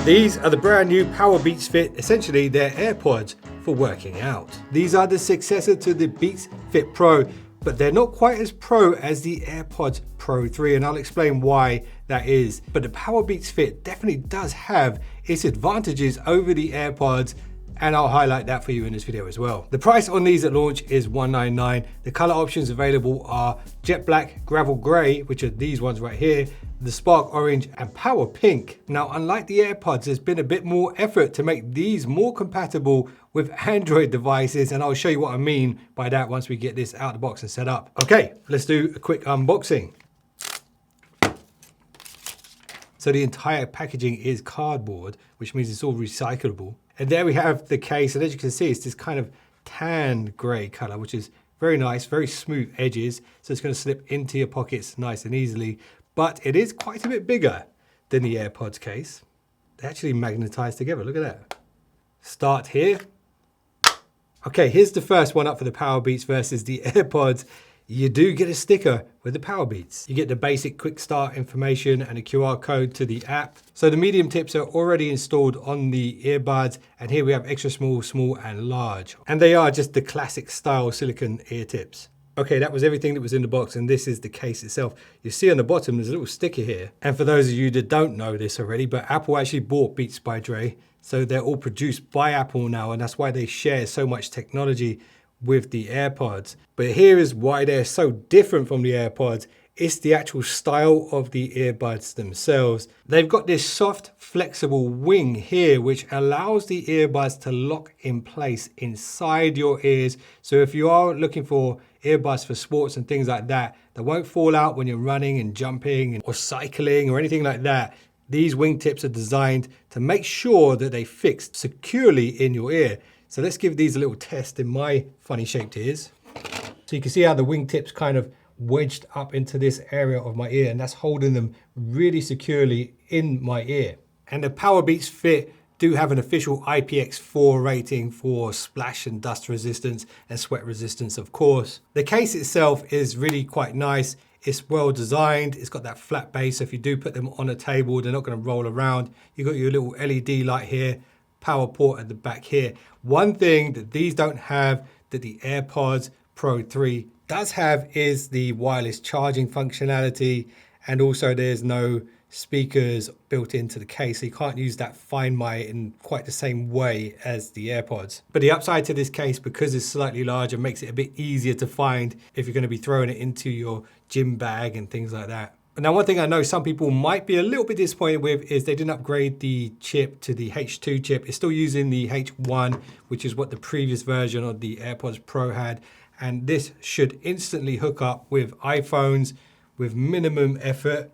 These are the brand new Power Beats Fit, essentially they're AirPods for working out. These are the successor to the Beats Fit Pro, but they're not quite as pro as the Airpods Pro 3, and I'll explain why that is. But the Power Beats Fit definitely does have its advantages over the AirPods, and I'll highlight that for you in this video as well. The price on these at launch is $199. The color options available are jet black, gravel gray, which are these ones right here, the spark orange and power pink. Now, unlike the AirPods, there's been a bit more effort to make these more compatible with Android devices, and I'll show you what I mean by that once we get this out of the box and set up. Okay, let's do a quick unboxing. So the entire packaging is cardboard, which means it's all recyclable. And there we have the case, and as you can see, it's this kind of tan gray color, which is very nice, very smooth edges. So it's going to slip into your pockets nice and easily, but it is quite a bit bigger than the AirPods case. They actually magnetize together, look at that. Start here. Okay, here's the first one up for the Power Beats versus the AirPods. You do get a sticker with the Power Beats. You get the basic quick start information and a QR code to the app. So the medium tips are already installed on the earbuds, and here we have extra small, small and large. And they are just the classic style silicone ear tips. Okay, that was everything that was in the box, and this is the case itself. You see on the bottom, there's a little sticker here. And for those of you that don't know this already, but Apple actually bought Beats by Dre. So they're all produced by Apple now, and that's why they share so much technology with the AirPods. But here is why they're so different from the AirPods. It's the actual style of the earbuds themselves. They've got this soft, flexible wing here, which allows the earbuds to lock in place inside your ears. So if you are looking for earbuds for sports and things like that, that won't fall out when you're running and jumping or cycling or anything like that. These wingtips are designed to make sure that they fix securely in your ear. So let's give these a little test in my funny shaped ears. So you can see how the wingtips kind of wedged up into this area of my ear, and that's holding them really securely in my ear. And the Power Beats Fit do have an official IPX4 rating for splash and dust resistance and sweat resistance, of course. The case itself is really quite nice. It's well designed. It's got that flat base. So if you do put them on a table, they're not going to roll around. You've got your little LED light here, power port at the back here. One thing that these don't have that the AirPods Pro 3 does have is the wireless charging functionality, and also there's no speakers built into the case, so you can't use that Find My in quite the same way as the AirPods. But the upside to this case, because it's slightly larger, makes it a bit easier to find if you're going to be throwing it into your gym bag and things like that. Now, one thing I know some people might be a little bit disappointed with is they didn't upgrade the chip to the H2 chip. It's still using the H1, which is what the previous version of the AirPods Pro had. And this should instantly hook up with iPhones with minimum effort,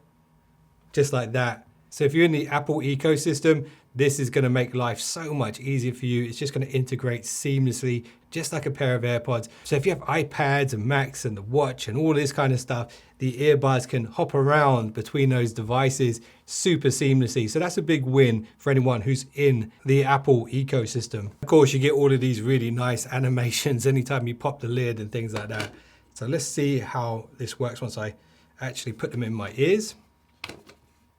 just like that. So if you're in the Apple ecosystem, this is going to make life so much easier for you. It's just going to integrate seamlessly, just like a pair of AirPods. So if you have iPads and Macs and the watch and all this kind of stuff, the earbuds can hop around between those devices super seamlessly. So that's a big win for anyone who's in the Apple ecosystem. Of course, you get all of these really nice animations anytime you pop the lid and things like that. So let's see how this works once I actually put them in my ears.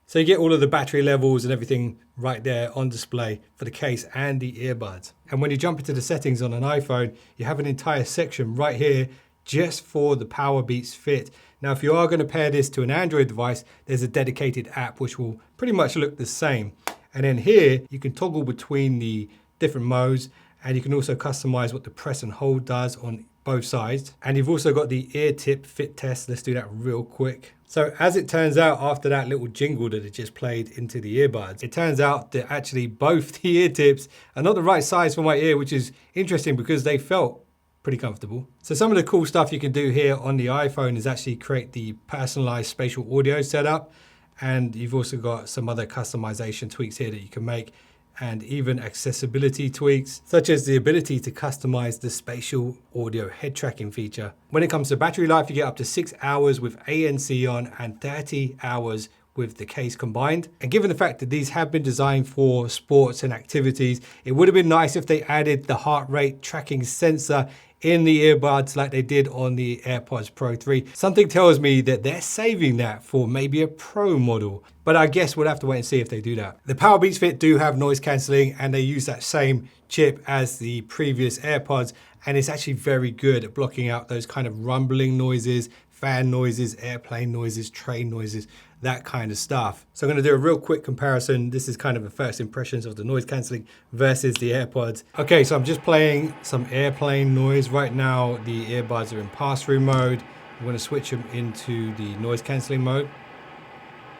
So you get all of the battery levels and everything right there on display for the case and the earbuds. And when you jump into the settings on an iPhone, you have an entire section right here just for the Power Beats Fit. Now, if you are going to pair this to an Android device, there's a dedicated app which will pretty much look the same. And then here you can toggle between the different modes, and you can also customize what the press and hold does on both sides. And you've also got the ear tip fit test. Let's do that real quick. So as it turns out, after that little jingle that it just played into the earbuds, it turns out that actually both the ear tips are not the right size for my ear, which is interesting because they felt pretty comfortable. So some of the cool stuff you can do here on the iPhone is actually create the personalized spatial audio setup. And you've also got some other customization tweaks here that you can make, and even accessibility tweaks, such as the ability to customize the spatial audio head tracking feature. When it comes to battery life, you get up to 6 hours with ANC on and 30 hours with the case combined. And given the fact that these have been designed for sports and activities, it would have been nice if they added the heart rate tracking sensor in the earbuds like they did on the AirPods Pro 3. Something tells me that they're saving that for maybe a Pro model, but I guess we'll have to wait and see if they do that. The Powerbeats Fit do have noise cancelling, and they use that same chip as the previous AirPods, and it's actually very good at blocking out those kind of rumbling noises, fan noises, airplane noises, train noises, that kind of stuff. So I'm going to do a real quick comparison. This is kind of a first impressions of the noise cancelling versus the AirPods. Okay, so I'm just playing some airplane noise. Right now, the earbuds are in pass-through mode. I'm going to switch them into the noise cancelling mode.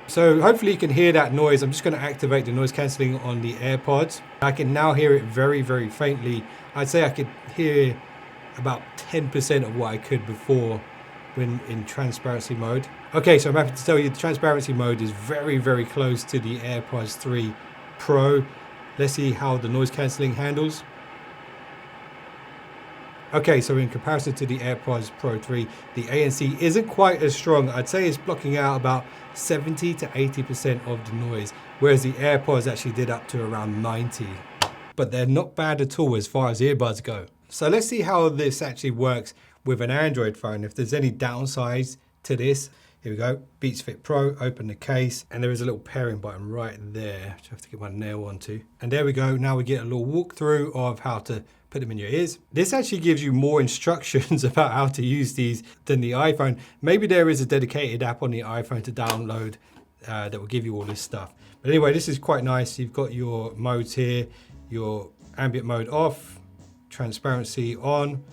So hopefully you can hear that noise. I'm just going to activate the noise cancelling on the AirPods. I can now hear it very, very faintly. I'd say I could hear about 10% of what I could before when in transparency mode. Okay, so I'm happy to tell you the transparency mode is very, very close to the AirPods 3 Pro. Let's see how the noise cancelling handles. Okay, so in comparison to the AirPods Pro 3, the ANC isn't quite as strong. I'd say it's blocking out about 70 to 80% of the noise, whereas the AirPods actually did up to around 90. But they're not bad at all as far as earbuds go. So let's see how this actually works with an Android phone. If there's any downsides to this. Here we go, Beats Fit Pro, open the case, and there is a little pairing button right there, which I have to get my nail onto. And there we go, now we get a little walkthrough of how to put them in your ears. This actually gives you more instructions about how to use these than the iPhone. Maybe there is a dedicated app on the iPhone to download that will give you all this stuff. But anyway, this is quite nice. You've got your modes here, your ambient mode off, transparency on,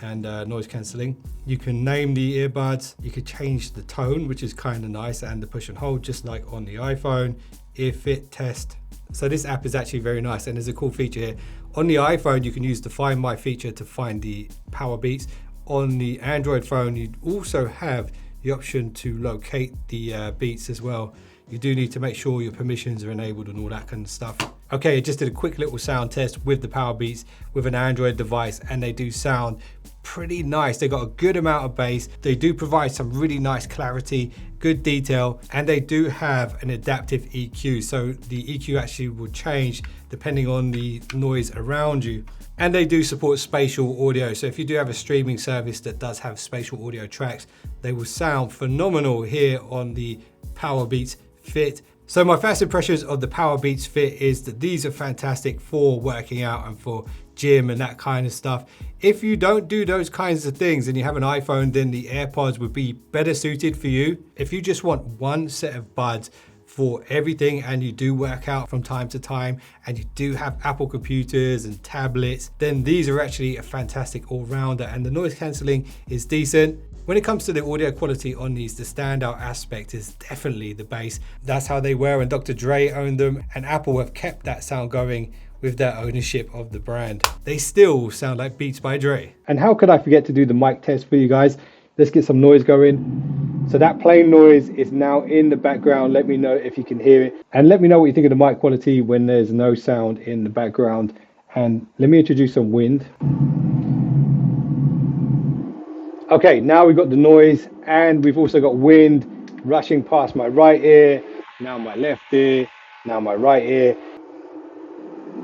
and noise cancelling. You can name the earbuds. You could change the tone, which is kind of nice, and the push and hold, just like on the iPhone. Ear fit test. So this app is actually very nice, and there's a cool feature here. On the iPhone, you can use the Find My feature to find the Powerbeats. On the Android phone, you also have the option to locate the beats as well. You do need to make sure your permissions are enabled and all that kind of stuff. Okay, I just did a quick little sound test with the Powerbeats with an Android device, and they do sound pretty nice. They got a good amount of bass. They do provide some really nice clarity, good detail, and they do have an adaptive EQ. So the EQ actually will change depending on the noise around you. And they do support spatial audio. So if you do have a streaming service that does have spatial audio tracks, they will sound phenomenal here on the Powerbeats Fit. So my first impressions of the Powerbeats Fit is that these are fantastic for working out and for gym and that kind of stuff. If you don't do those kinds of things and you have an iPhone, then the AirPods would be better suited for you. If you just want one set of buds for everything and you do work out from time to time and you do have Apple computers and tablets, then these are actually a fantastic all-rounder, and the noise cancelling is decent. When it comes to the audio quality on these, the standout aspect is definitely the bass. That's how they were when Dr. Dre owned them, and Apple have kept that sound going with their ownership of the brand. They still sound like Beats by Dre. And how could I forget to do the mic test for you guys? Let's get some noise going. So that plain noise is now in the background. Let me know if you can hear it. And let me know what you think of the mic quality when there's no sound in the background. And let me introduce some wind. Okay, now we've got the noise, and we've also got wind rushing past my right ear, now my left ear, now my right ear.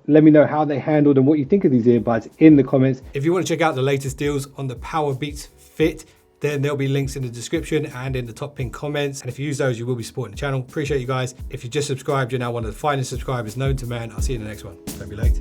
Let me know how they handled and what you think of these earbuds in the comments. If you want to check out the latest deals on the Powerbeats Fit, then there'll be links in the description and in the top pinned comments. And if you use those, you will be supporting the channel. Appreciate you guys. If you just subscribed, you're now one of the finest subscribers known to man. I'll see you in the next one. Don't be late.